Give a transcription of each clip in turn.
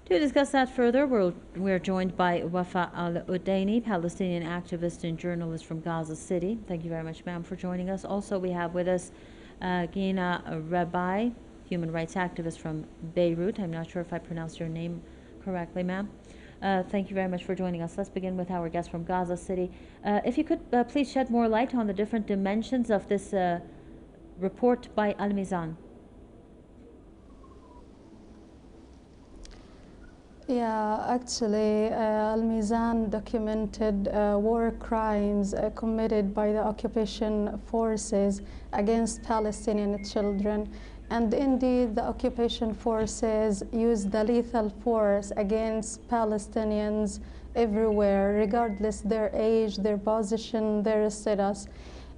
To discuss that further, we're joined by Wafa Al-Udaini, Palestinian activist and journalist from Gaza City. Thank you very much, ma'am, for joining us. Also, we have with us Ghina Rebai, human rights activist from Beirut. I'm not sure if I pronounced your name correctly, ma'am. Thank you very much for joining us. Let's begin with our guest from Gaza City. If you could please shed more light on the different dimensions of this report by Al-Mizan. Yeah, actually, Al-Mizan documented war crimes committed by the occupation forces against Palestinian children. And indeed, the occupation forces used the lethal force against Palestinians everywhere, regardless their age, their position, their status.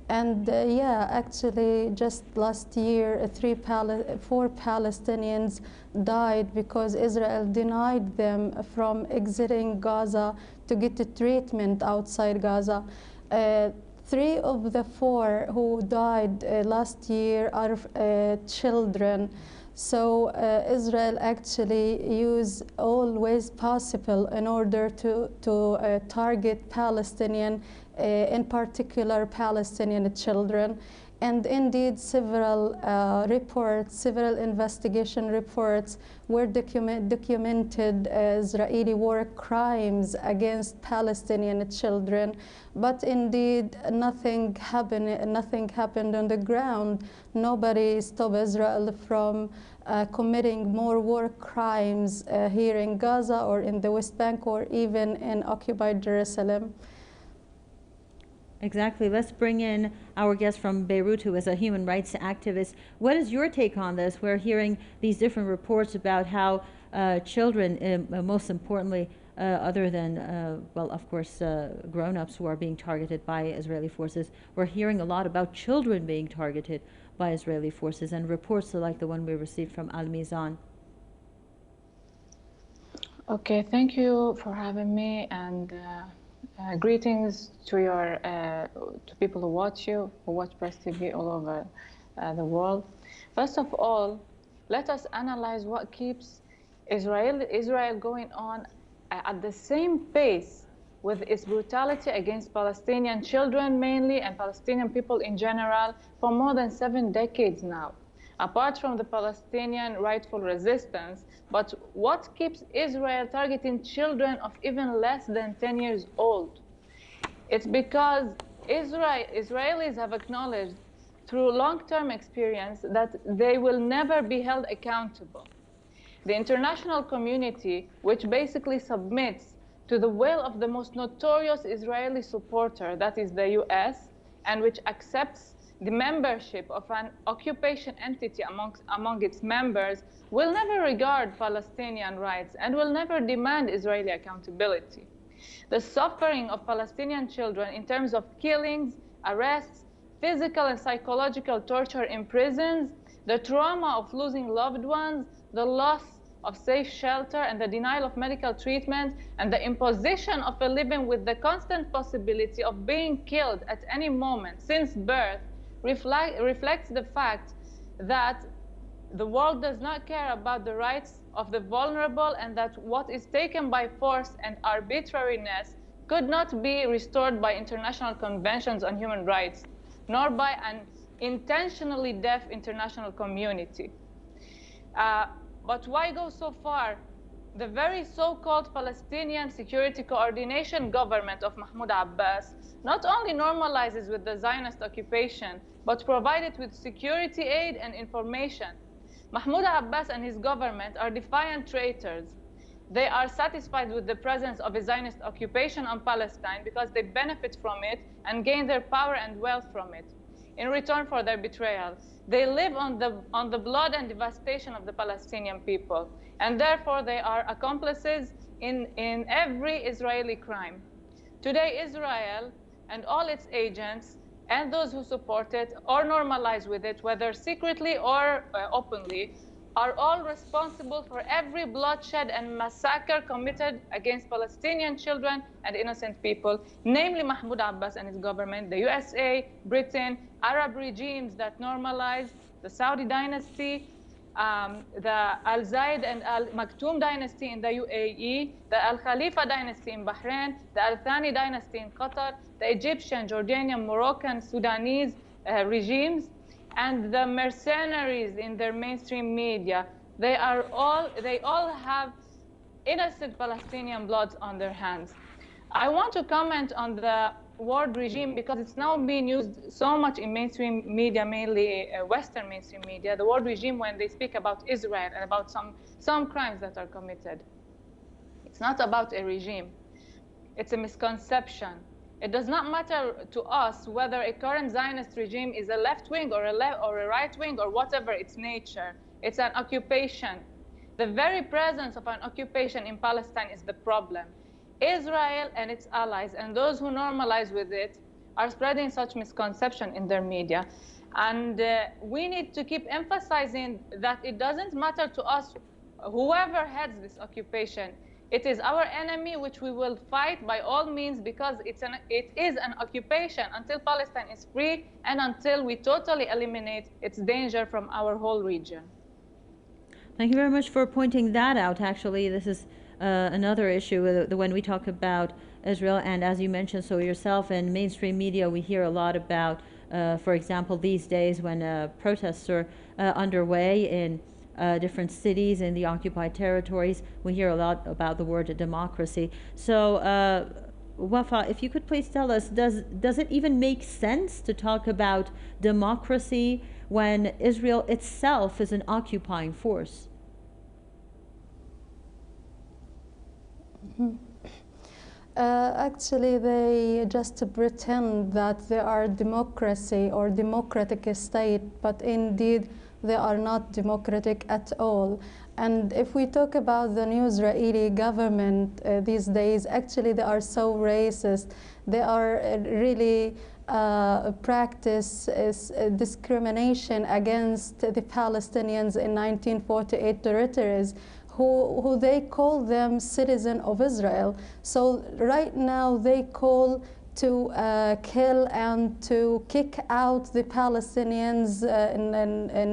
And yeah, actually, just last year, 4 Palestinians died because Israel denied them from exiting Gaza to get treatment outside Gaza. 3 of the 4 who died last year are children. So Israel actually used all ways possible in order to target Palestinian, in particular Palestinian children. And indeed, several reports, several investigation reports were documented Israeli war crimes against Palestinian children. But indeed, nothing happened on the ground. Nobody stopped Israel from committing more war crimes here in Gaza or in the West Bank or even in occupied Jerusalem. Exactly. Let's bring in our guest from Beirut, who is a human rights activist. What is your take on this? We're hearing these different reports about how children, most importantly, other than, well, of course, grown-ups who are being targeted by Israeli forces. We're hearing a lot about children being targeted by Israeli forces and reports like the one we received from Al-Mizan. Okay, thank you for having me, and greetings to your to people who watch you, who watch Press TV all over the world. First of all, let us analyze what keeps Israel going on at the same pace with its brutality against Palestinian children mainly and Palestinian people in general for more than 7 decades now. Apart from the Palestinian rightful resistance, but what keeps Israel targeting children of even less than 10 years old? It's because Israelis have acknowledged through long-term experience that they will never be held accountable. The international community, which basically submits to the will of the most notorious Israeli supporter, that is the US, and which accepts the membership of an occupation entity among its members, will never regard Palestinian rights and will never demand Israeli accountability. The suffering of Palestinian children in terms of killings, arrests, physical and psychological torture in prisons, the trauma of losing loved ones, the loss of safe shelter and the denial of medical treatment, and the imposition of a living with the constant possibility of being killed at any moment since birth reflects the fact that the world does not care about the rights of the vulnerable, and that what is taken by force and arbitrariness could not be restored by international conventions on human rights, nor by an intentionally deaf international community. But why go so far? The very so-called Palestinian Security Coordination Government of Mahmoud Abbas not only normalizes with the Zionist occupation, but provided with security aid and information. Mahmoud Abbas and his government are defiant traitors. They are satisfied with the presence of a Zionist occupation on Palestine because they benefit from it and gain their power and wealth from it. In return for their betrayal, they live on the blood and devastation of the Palestinian people, and therefore they are accomplices in every Israeli crime. Today, Israel and all its agents and those who support it or normalize with it, whether secretly or openly, are all responsible for every bloodshed and massacre committed against Palestinian children and innocent people, namely Mahmoud Abbas and his government, the USA, Britain, Arab regimes that normalize, the Saudi dynasty, the Al Zayed and Al Maktoum dynasty in the UAE, the Al Khalifa dynasty in Bahrain, the Al Thani dynasty in Qatar, the Egyptian, Jordanian, Moroccan, Sudanese regimes, and the mercenaries in their mainstream media. They all have innocent Palestinian blood on their hands. I want to comment on the word regime because it's now being used so much in mainstream media, mainly Western mainstream media, the word regime when they speak about Israel and about some crimes that are committed. It's not about a regime. It's a misconception. It does not matter to us whether a current Zionist regime is a left wing or a right wing or whatever its nature. It's an occupation. The very presence of an occupation in Palestine is the problem. Israel and its allies and those who normalize with it are spreading such misconception in their media. And we need to keep emphasizing that it doesn't matter to us whoever heads this occupation. It is our enemy, which we will fight by all means because it is an occupation until Palestine is free and until we totally eliminate its danger from our whole region. Thank you very much for pointing that out. Actually, this is another issue when we talk about Israel, and as you mentioned so yourself, in mainstream media we hear a lot about, for example, these days when protests are underway in different cities in the occupied territories, we hear a lot about the word democracy. So, Wafa, if you could please tell us, does it even make sense to talk about democracy when Israel itself is an occupying force? Actually, they just pretend that they are democracy or democratic state, but indeed they are not democratic at all. And if we talk about the new Israeli government these days, actually they are so racist. They are really practice discrimination against the Palestinians in 1948 territories. Who they call them citizen of Israel. So right now they call to kill and to kick out the Palestinians in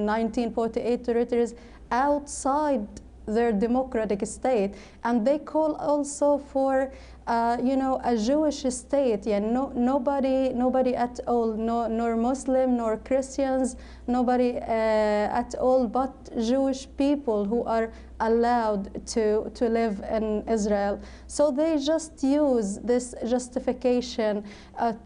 1948 territories outside their democratic state, and they call also for a Jewish state. Yeah, nobody at all, nor Muslim nor Christians, nobody at all but Jewish people who are allowed to live in Israel. So they just use this justification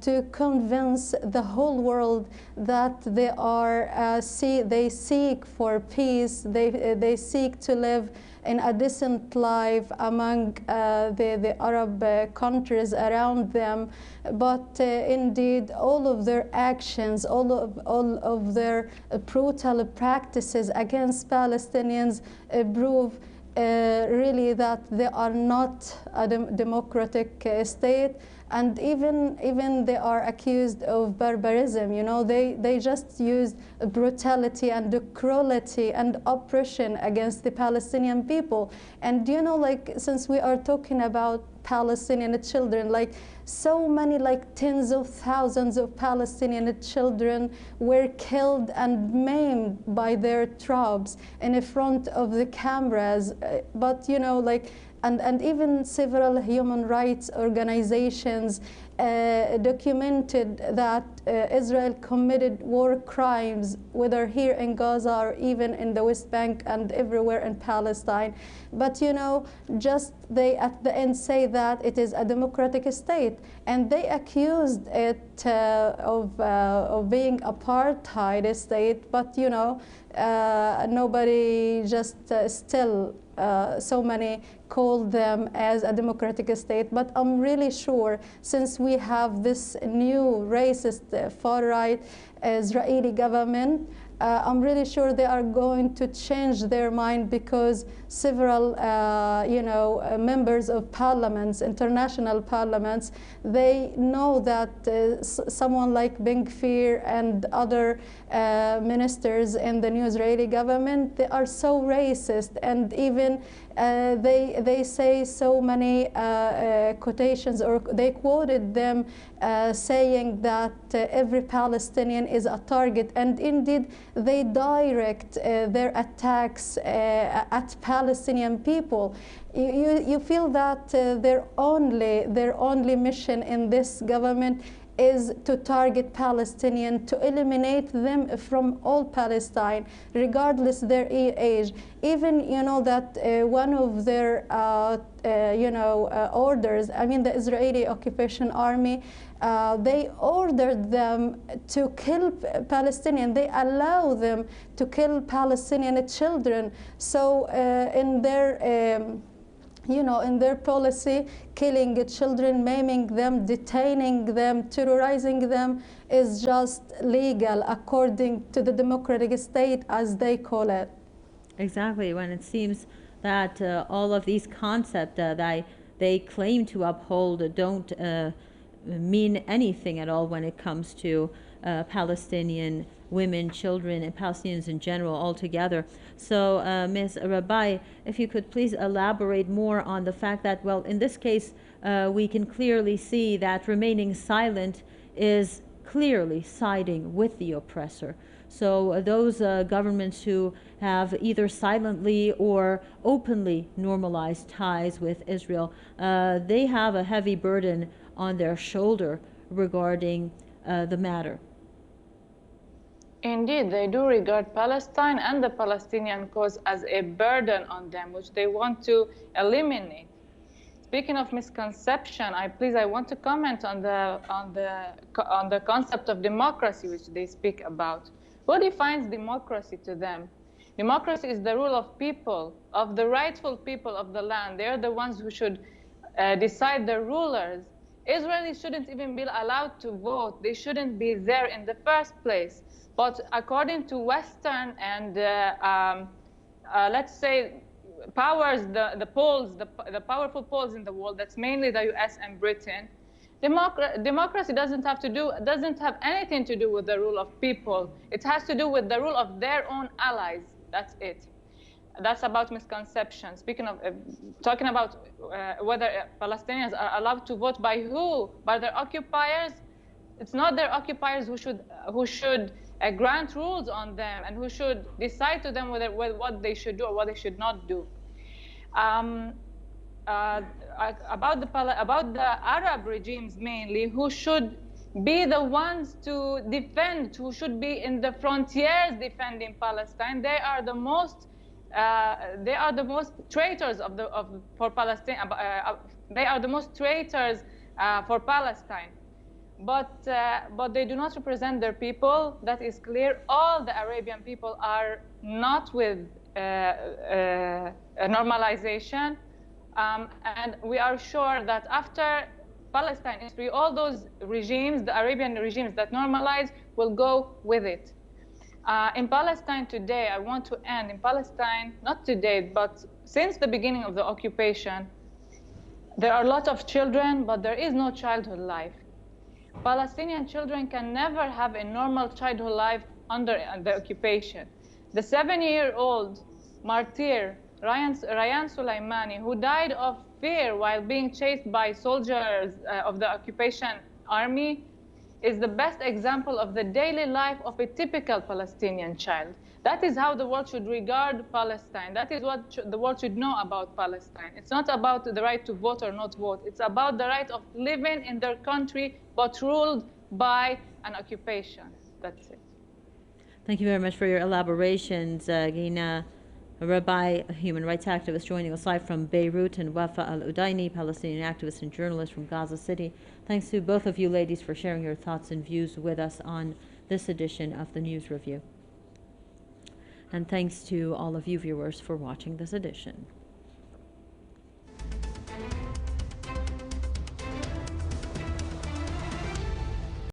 to convince the whole world that they are they seek for peace. They seek to live in a decent life among the Arab countries around them. But indeed, all of their actions, all of their brutal practices against Palestinians prove really that they are not a democratic state. And even they are accused of barbarism. You know, they just used brutality and cruelty and oppression against the Palestinian people. And you know, like, since we are talking about Palestinian children, like so many, like tens of thousands of Palestinian children were killed and maimed by their troops in front of the cameras. But you know, like, and even several human rights organizations documented that Israel committed war crimes, whether here in Gaza or even in the West Bank and everywhere in Palestine. But you know, just they at the end say that it is a democratic state, and they accused it of being apartheid state. But you know, nobody just still so many call them as a democratic state. But I'm really sure, since we have this new racist far-right Israeli government, I'm really sure they are going to change their mind, because several members of parliaments, international parliaments, they know that someone like Ben Gvir and other ministers in the new Israeli government, they are so racist, and even They say so many quotations, or they quoted them saying that every Palestinian is a target, and indeed they direct their attacks at Palestinian people. You feel that their only mission in this government is to target Palestinians, to eliminate them from all Palestine, regardless their age. Even that one of their orders, I mean the Israeli occupation army, they ordered them to kill Palestinians. They allow them to kill Palestinian children. So in their policy, killing children, maiming them, detaining them, terrorizing them is just legal according to the democratic state, as they call it. Exactly, when it seems that all of these concepts that they claim to uphold don't mean anything at all when it comes to Palestinian women, children, and Palestinians in general altogether. So, Ms. Rebai, if you could please elaborate more on the fact that, well, in this case, we can clearly see that remaining silent is clearly siding with the oppressor. So those governments who have either silently or openly normalized ties with Israel, they have a heavy burden on their shoulder regarding the matter. Indeed, they do regard Palestine and the Palestinian cause as a burden on them, which they want to eliminate. Speaking of misconception, I want to comment on the concept of democracy, which they speak about. What defines democracy to them? Democracy is the rule of people, of the rightful people of the land. They are the ones who should decide the rulers. Israelis shouldn't even be allowed to vote. They shouldn't be there in the first place. But according to Western and let's say powers, the powerful poles in the world, that's mainly the US and Britain, democracy doesn't have anything to do with the rule of people. It has to do with the rule of their own allies. That's it. That's about misconception. Speaking of talking about whether Palestinians are allowed to vote by who? By their occupiers? It's not their occupiers who should grant rules on them and who should decide to them what they should do or what they should not do. About the Arab regimes mainly, who should be the ones to defend, who should be in the frontiers defending Palestine. They are the most traitors for Palestine. They are the most traitors for Palestine. But they do not represent their people. That is clear. All the Arabian people are not with normalization. And we are sure that after Palestine is free, all those regimes, the Arabian regimes that normalize, will go with it. In Palestine today, I want to end in Palestine, not today, but since the beginning of the occupation, there are a lot of children, but there is no childhood life. Palestinian children can never have a normal childhood life under the occupation. The 7-year-old martyr, Rayan Sulaimani, who died of fear while being chased by soldiers of the occupation army, is the best example of the daily life of a typical Palestinian child. That is how the world should regard Palestine. That is what the world should know about Palestine. It's not about the right to vote or not vote. It's about the right of living in their country, but ruled by an occupation. That's it. Thank you very much for your elaborations, Ghina Rebai, a human rights activist, joining us live from Beirut, and Wafa Al-Udaini, Palestinian activist and journalist from Gaza City. Thanks to both of you ladies for sharing your thoughts and views with us on this edition of the News Review. And thanks to all of you viewers for watching this edition.